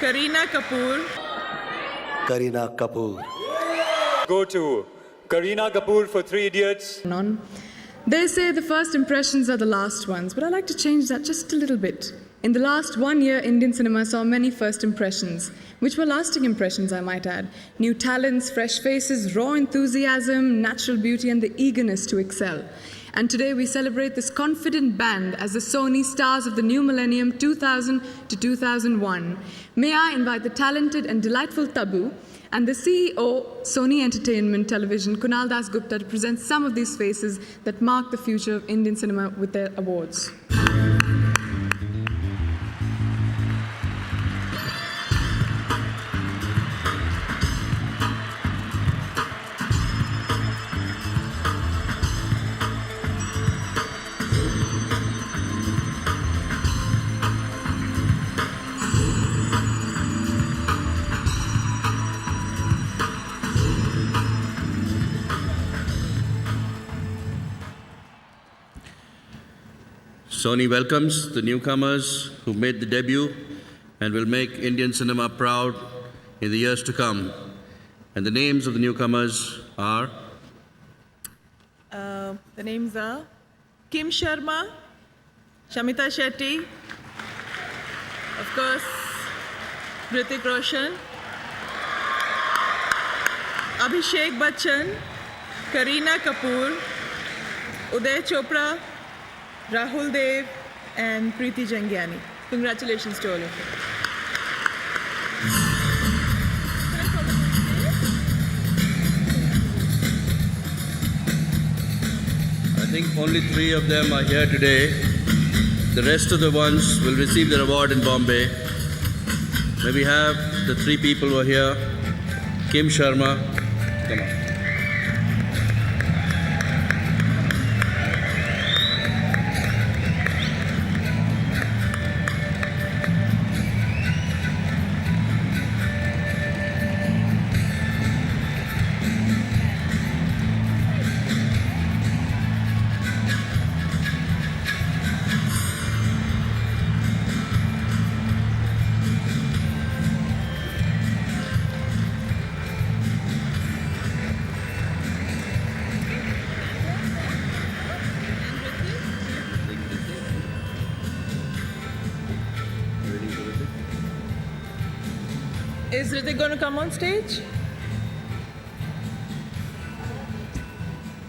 Kareena Kapoor. Kareena Kapoor. Go to Kareena Kapoor for Three Idiots. On. They say the first impressions are the last ones, but I like to change that just a little bit. In the last 1 year, Indian cinema saw many first impressions, which were lasting impressions, I might add. New talents, fresh faces, raw enthusiasm, natural beauty, and the eagerness to excel. And today we celebrate this confident band as the Sony stars of the new millennium 2000 to 2001. May I invite the talented and delightful Tabu and the CEO, Sony Entertainment Television, Kunal Das Gupta, to present some of these faces that mark the future of Indian cinema with their awards. Sony welcomes the newcomers who made the debut and will make Indian cinema proud in the years to come. And the names of the newcomers are? The names are Kim Sharma, Shamita Shetty, of course, Hrithik Roshan, Abhishek Bachchan, Kareena Kapoor, Uday Chopra, Rahul Dev, and Preeti Jangiani. Congratulations to all of you. I think only 3 of them are here today. The rest of the ones will receive their award in Bombay. May we have the 3 people who are here. Kim Sharma, come on. Is Hrithik going to come on stage?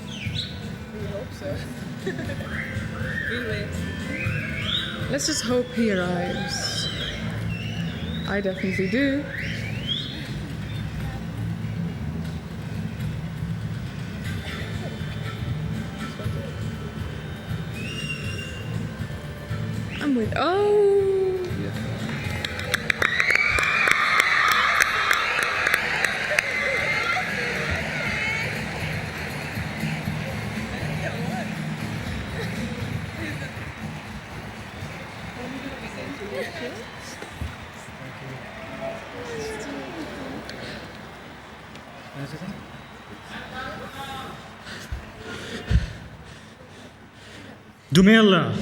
We hope so. We'll wait. Let's just hope he arrives. I definitely do. I'm with. Oh! Dumeila.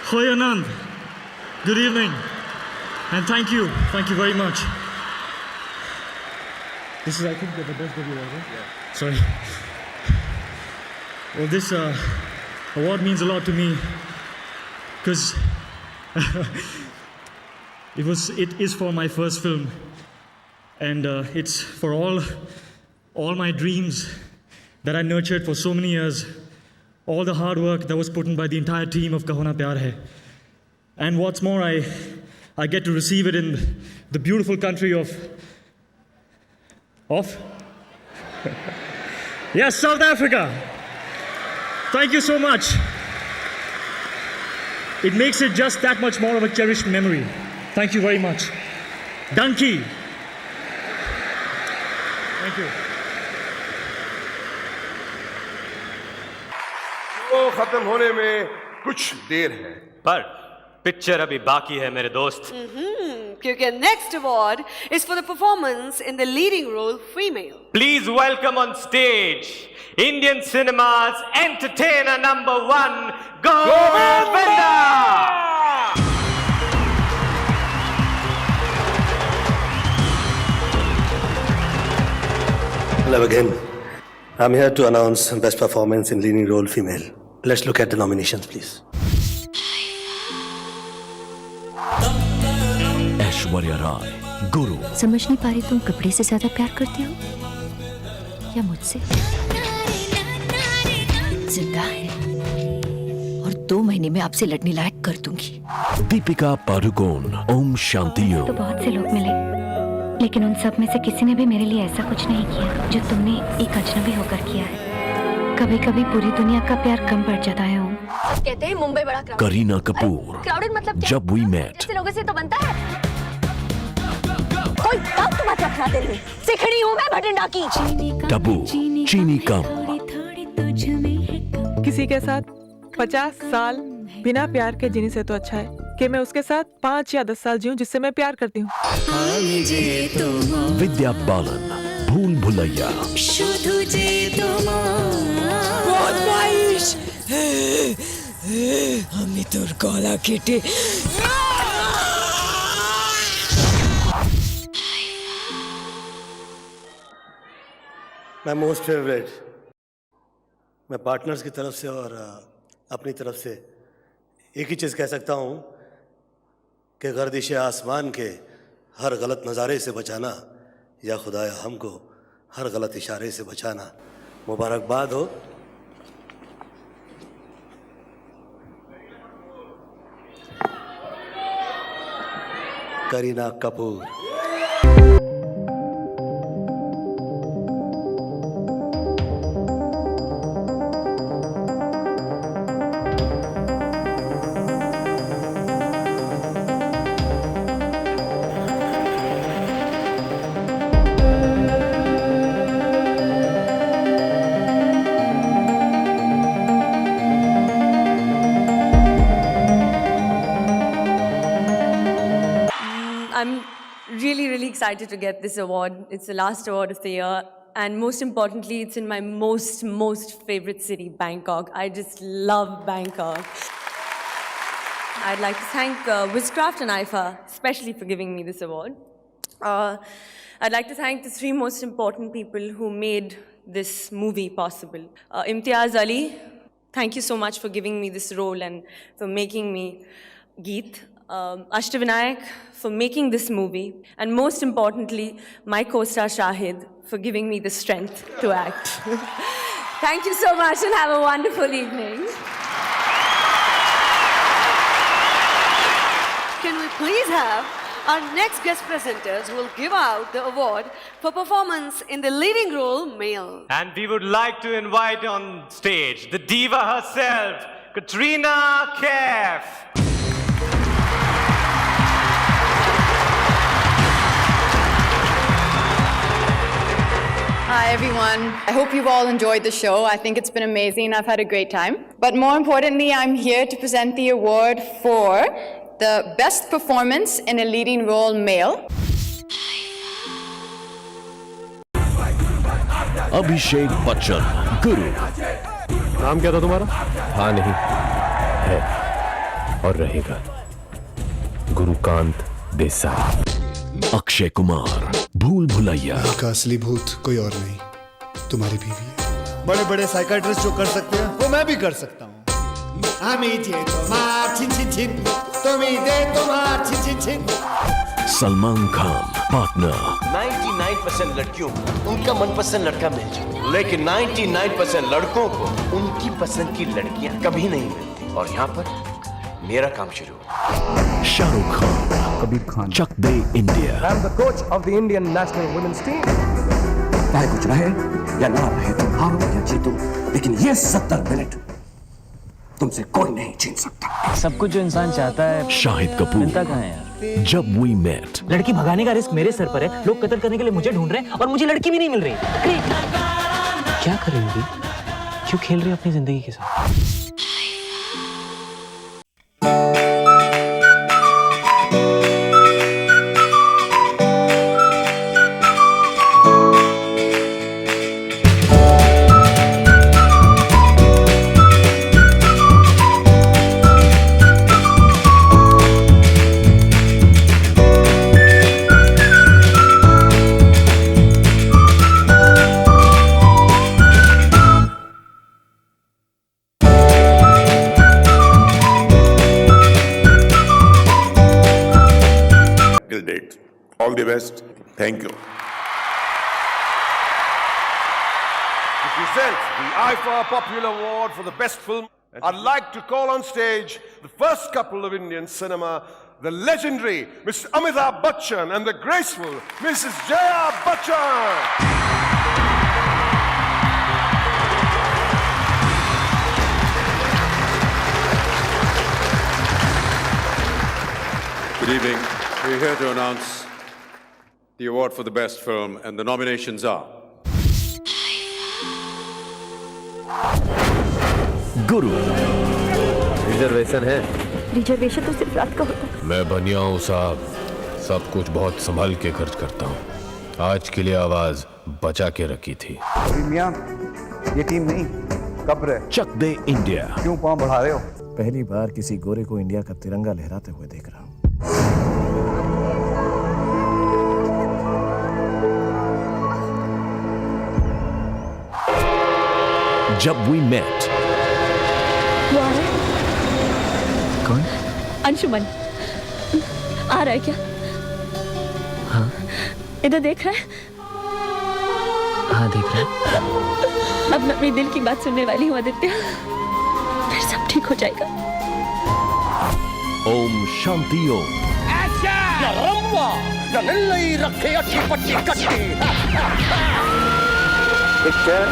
Hoy Anand, good evening, and thank you very much. This is, I think, the best video ever. Yeah. Sorry. Well, this award means a lot to me because it is for my first film, and it's for all my dreams that I nurtured for so many years, all the hard work that was put in by the entire team of Kaho Na Pyar Hai. And what's more, I get to receive it in the beautiful country of yes, South Africa. Thank you so much. It makes it just that much more of a cherished memory. Thank you very much. Danki. Thank you. वो खत्म होने में कुछ देर है, पर picture अभी बाकी है मेरे दोस्त। क्योंकि next award is for the performance in the leading role female. Please welcome on stage Indian cinema's entertainer number 1 Govinda. Hello again. I'm here to announce Best Performance in Leading Role Female. Let's look at the nominations, please. Aishwarya Rai, गुरु। समझ नहीं पा रही तुम कपड़े से ज्यादा प्यार करते हो या मुझसे? जिंदा है और 2 महीने में आपसे लड़ने लायक कर दूंगी। दीपिका पादुकोण, ओम शांति ओम। तो बहुत से लोग मिले, लेकिन उन सब में से किसी ने भी मेरे लिए ऐसा कुछ नहीं किया जो तुमने एक अजनबी होकर किया है। कभी कभी पूरी दुनिया का प्यार कम पड़ जाता है। कहते हैं मुंबई बड़ा क्राउडेड। करीना कपूर, क्राउडेड मतलब क्या? जब वी मेट। ऐसे लोगों से तो बनता है। कोई वक्त मत रखना दिल में। सिखड़ी हूँ मैं भटिंडा की। टबू, चीनी कम। किसी के साथ 50 साल बिना प्यार के जीने से तो अच्छा है कि मैं उसके साथ 5 या 10 साल जीऊं जिससे मैं प्यार करती हूँ। विद्या बालन, भूल भुलैया। আমি তোর গলা কেটে My most favorite. मैं पार्टनर्स की तरफ से और अपनी तरफ से एक ही चीज़ कह सकता हूँ कि गर्दिश आसमान के हर गलत नज़ारे से बचाना या खुदाया हमको हर गलत इशारे से बचाना। मुबारकबाद हो। Kareena Kapoor. I'm really excited to get this award. It's the last award of the year. And most importantly, it's in my most favorite city, Bangkok. I just love Bangkok. I'd like to thank Wizcraft and IFA, especially for giving me this award. I'd like to thank the 3 most important people who made this movie possible. Imtiaz Ali, thank you so much for giving me this role and for making me Geet. Ashtavinayak for making this movie, and most importantly, my co-star Shahid for giving me the strength to act. Thank you so much and have a wonderful evening. Can we please have our next guest presenters who will give out the award for performance in the leading role male. And we would like to invite on stage the diva herself, Katrina Kaif. Hi everyone. I hope you've all enjoyed the show. I think it's been amazing. I've had a great time. But more importantly, I'm here to present the award for the best performance in a leading role male. Abhishek Bachchan, गुरु। नाम क्या था तुम्हारा? हाँ नहीं है और रहेगा गुरुकांत देसाई। अक्षय कुमार, भूल भुलैया। का असली भूत कोई और नहीं, तुम्हारी बीवी है। बड़े बड़े साइकाट्रिस्ट जो कर सकते हैं वो मैं भी कर सकता हूँ। सलमान खान, पार्टनर। 99% लड़कियों को उनका मनपसंद लड़का मिल जाए, लेकिन 99% लड़कों को उनकी पसंद की लड़कियां कभी नहीं मिलती। और यहाँ पर मेरा काम शुरू हुआ। शाहरुख खान, कबीर खान, चक दे India. I am the coach of the Indian national women's team. चाहे कुछ रहे या ना रहे, तुम हारो या जीतो, लेकिन ये 70 मिनट तुमसे कोई नहीं छीन सकता। सब कुछ जो इंसान चाहता है। शाहिद कपूर, मिलता कहाँ है यार? जब वी मेट। लड़की भगाने का रिस्क मेरे सर पर है। लोग कत्ल करने के लिए मुझे ढूंढ रहे हैं और मुझे लड़की भी नहीं मिल रही। क्या कर रही होगी? क्यों खेल रही है अपनी जिंदगी के साथ? All the best. Thank you. To present the IFA Popular Award for the Best Film, I'd like to call on stage the first couple of Indian cinema, the legendary Mr. Amitabh Bachchan and the graceful Mrs. Jaya Bachchan. Good evening. We're here to announce the award for the best film, and the nominations are Guru. Reservation है? Reservation तो सिर्फ रात का होता है। मैं बनिया हूँ साहब, सब कुछ बहुत संभल के खर्च करता हूँ। आज के लिए आवाज बचा के रखी थी। मियां, ये टीम नहीं, कब्र है। चक दे इंडिया। क्यों पाँव बढ़ा रहे हो? पहली बार किसी गोरे को इंडिया का तिरंगा लहराते हुए देख रहा हूँ। जब वी मेट। वो आ रहा है? कौन? अंशुमन आ रहा है क्या? हाँ। इधर देख रहा है? हाँ देख रहा है। अब मैं अपने दिल की बात सुनने वाली हूँ आदित्य, फिर सब ठीक हो जाएगा। ओम शांति ओम। पिक्चर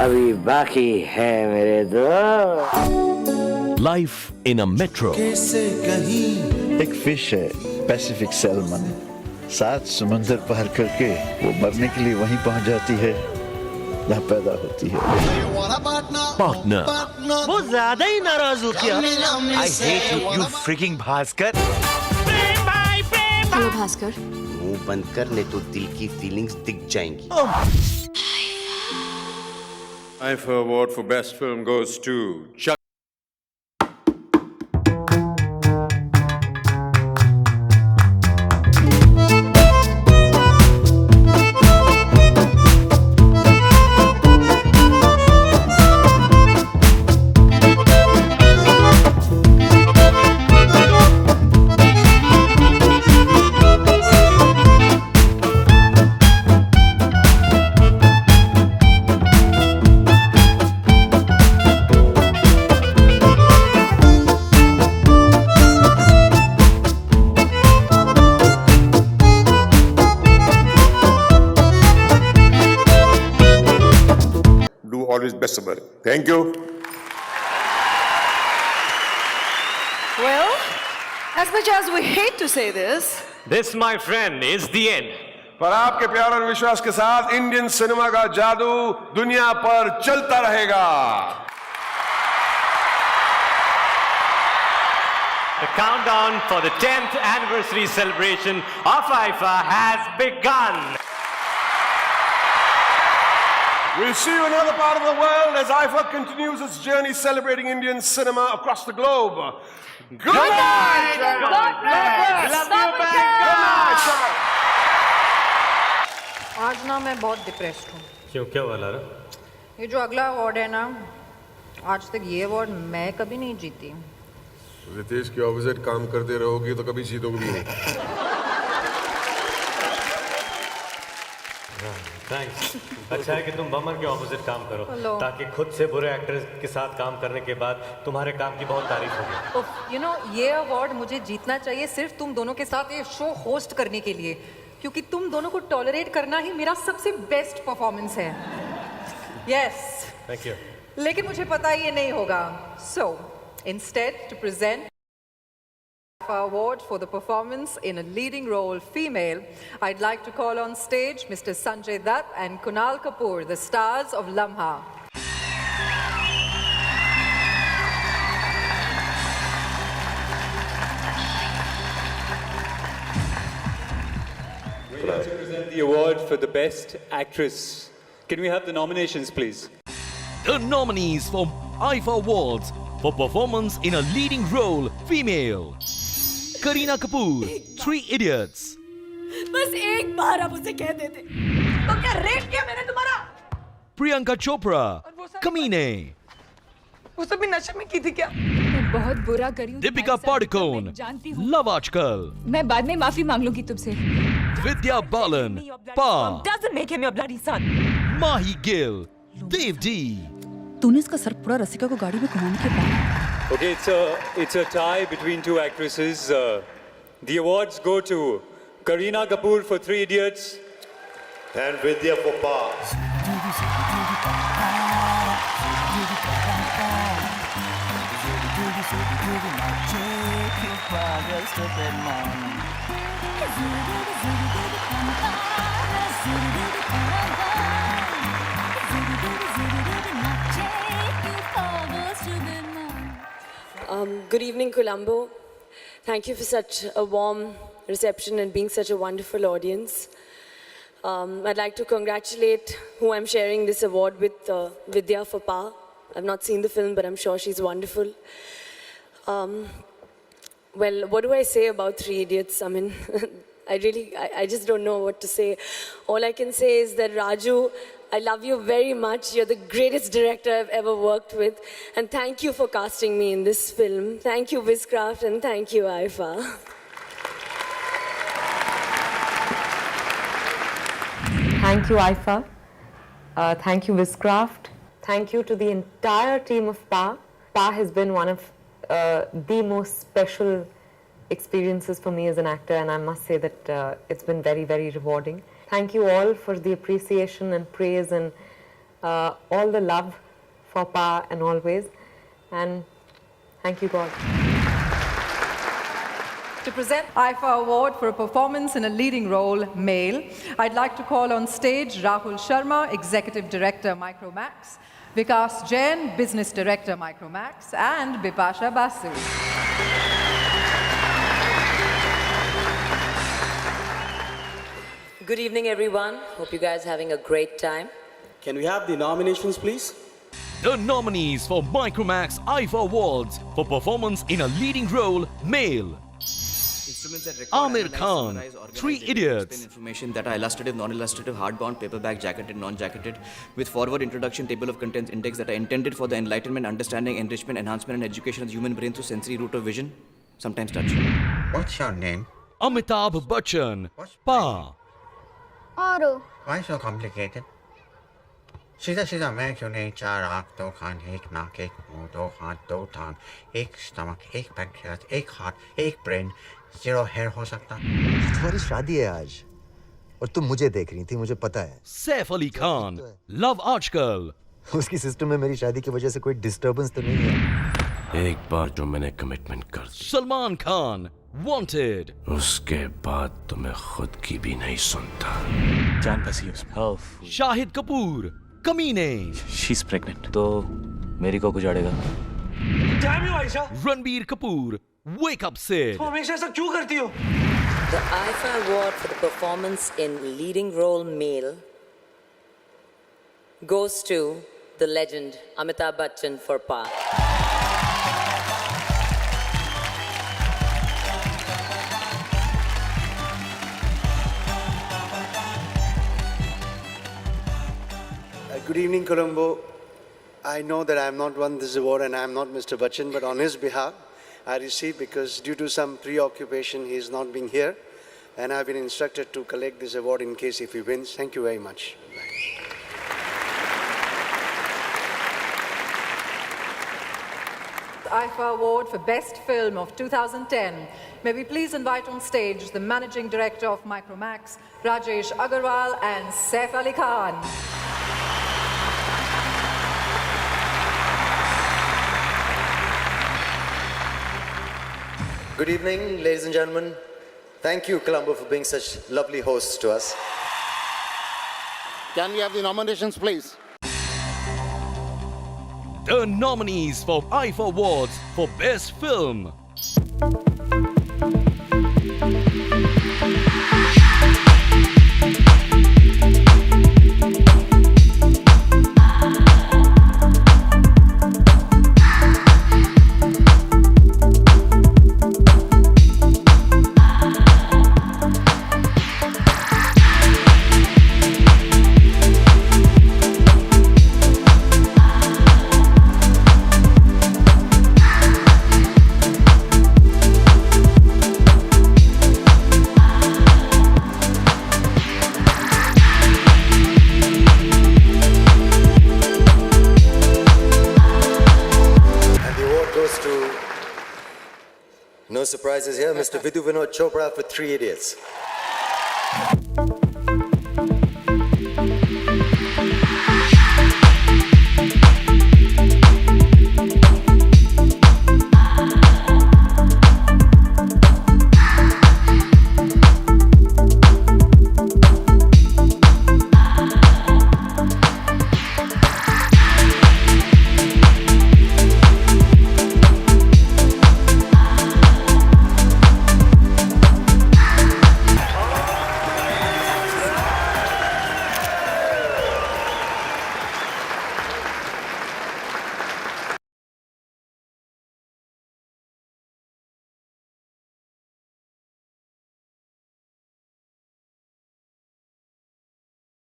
अभी बाकी है मेरे दोस्त। Life in a metro. एक फिश है पैसिफिक सैल्मन, 7 समंदर पार करके वो मरने के लिए वहीं पहुंच जाती है जहाँ पैदा होती है। पार्टनर। वो ज्यादा ही नाराज हो गया। I hate you, you freaking Bhaskar. Hello Bhaskar. मुंह बंद कर, नहीं तो दिल की फीलिंग्स दिख जाएंगी। IFA award for best film goes to Chuck. Always best of luck. Thank you. Well, as much as we hate to say this, This, my friend, is the end. पर आपके प्यार और विश्वास के साथ इंडियन सिनेमा का जादू दुनिया पर चलता रहेगा। The countdown for the 10th anniversary celebration of IFA has begun. We'll see you in another part of the world as IFA continues its journey celebrating Indian cinema across the globe. Good night! God bless! Love you, Bangkok! आज ना मैं बहुत depressed हूँ। क्यों, क्या हुआ Lara? ये जो अगला अवार्ड है ना, आज तक ये अवार्ड मैं कभी नहीं जीती। रितेश के ऑपोजिट काम करते रहोगी तो कभी जीतोगे भी नहीं। थैंक्स। अच्छा है कि तुम बमर के ऑपोजिट काम करो, ताकि खुद से बुरे एक्टर्स के साथ काम करने के बाद तुम्हारे काम की बहुत तारीफ होगी। यू नो, ये अवार्ड मुझे जीतना चाहिए सिर्फ तुम दोनों के साथ ये शो होस्ट करने के लिए, क्योंकि तुम दोनों को टॉलरेट करना ही मेरा सबसे बेस्ट परफॉर्मेंस है। यस। Thank you. लेकिन मुझे पता ये नहीं होगा, so instead to present award for the performance in a leading role female, I'd like to call on stage Mr. Sanjay Dutt and Kunal Kapoor, the stars of Lamha. We'd like to present the award for the best actress. Can we have the nominations, please? The nominees for IFA Awards for performance in a leading role female. Kareena Kapoor, 3 Idiots. बस एक बार आप उसे कह देते तो क्या rate किया मैंने तुम्हारा? प्रियंका चोपड़ा, कमीने. वो सब भी नशे में की थी क्या? मैं बहुत बुरा करी हूँ दीपिका पादुकोण, लव आजकल। मैं बाद में माफी मांग लूंगी तुमसे। विद्या बालन, पा। Doesn't make him your bloody son. Mahi Gill, Dev D. तूने इसका सर पूरा रसिका को गाड़ी में घुमाने के बाद। Okay, it's a tie between two actresses. The awards go to Kareena Kapoor for Three Idiots and Vidya for Pa. Good evening, Colombo. Thank you for such a warm reception and being such a wonderful audience. I'd like to congratulate who I'm sharing this award with, Vidya for Pa. I've not seen the film, but I'm sure she's wonderful. Well, what do I say about Three Idiots? I mean, I just don't know what to say. All I can say is that Raju, I love you very much. You're the greatest director I've ever worked with. And thank you for casting me in this film. Thank you, Wizcraft, and thank you, IFA. Thank you, IFA. Thank you, Wizcraft. Thank you to the entire team of Pa. Pa has been one of the most special experiences for me as an actor, and I must say that it's been very, very rewarding. Thank you all for the appreciation and praise and all the love for Pa and always. And thank you, God. To present IFA Award for a performance in a leading role, male, I'd like to call on stage Rahul Sharma, Executive Director, Micromax, Vikas Jain, Business Director, Micromax, and Bipasha Basu. Good evening, everyone. Hope you guys are having a great time. Can we have the nominations, please? The nominees for Micromax IFA Awards for performance in a leading role, male. Amir Khan, Three Idiots. Information that are illustrative, non-illustrative, hardbound, paperback, jacketed, non-jacketed, with forward introduction, table of contents, index that are intended for the enlightenment, understanding, enrichment, enhancement, and education of the human brain through sensory route of vision, sometimes touch. What's your name? Amitabh Bachchan, Pa. Aru. Why so complicated? सीधा मैं क्यों नहीं? चार आँख, दो कान, एक नाक, एक मुंह, दो हाथ, दो टांग, एक स्टमक, एक पैनक्रियास, एक हार्ट, एक ब्रेन, 0 हेयर हो सकता? तुम्हारी शादी है आज और तुम मुझे देख रही थी, मुझे पता है। सैफ अली खान, लव आजकल। उसकी सिस्टम में मेरी शादी की वजह से कोई डिस्टर्बेंस तो नहीं है। एक बार जो मैंने कमिटमेंट कर दी, सलमान खान, वांटेड, उसके बाद तो मैं खुद की भी नहीं सुनता। जान फंसी उसमें। शाहिद कपूर, कमीने। She's pregnant. तो मेरी को गुजारेगा। Damn you, Aisha! Ranbir Kapoor, Wake Up Sid. तुम हमेशा ऐसा क्यों करती हो? The IFA Award for the performance in leading role male goes to the legend Amitabh Bachchan for Pa. Good evening, Colombo. I know that I have not won this award and I am not Mr. Bachchan, but on his behalf, I received because due to some preoccupation, he is not being here, and I have been instructed to collect this award in case if he wins. Thank you very much. The IFA Award for Best Film of 2010. May we please invite on stage the Managing Director of Micromax, Rajesh Agarwal, and Saif Ali Khan. Good evening, ladies and gentlemen. Thank you, Colombo, for being such lovely hosts to us. Can we have the nominations, please? The nominees for IFA Awards for Best Film. goes to, no surprises here, Mr. Vidhu Vinod Chopra for 3 Idiots.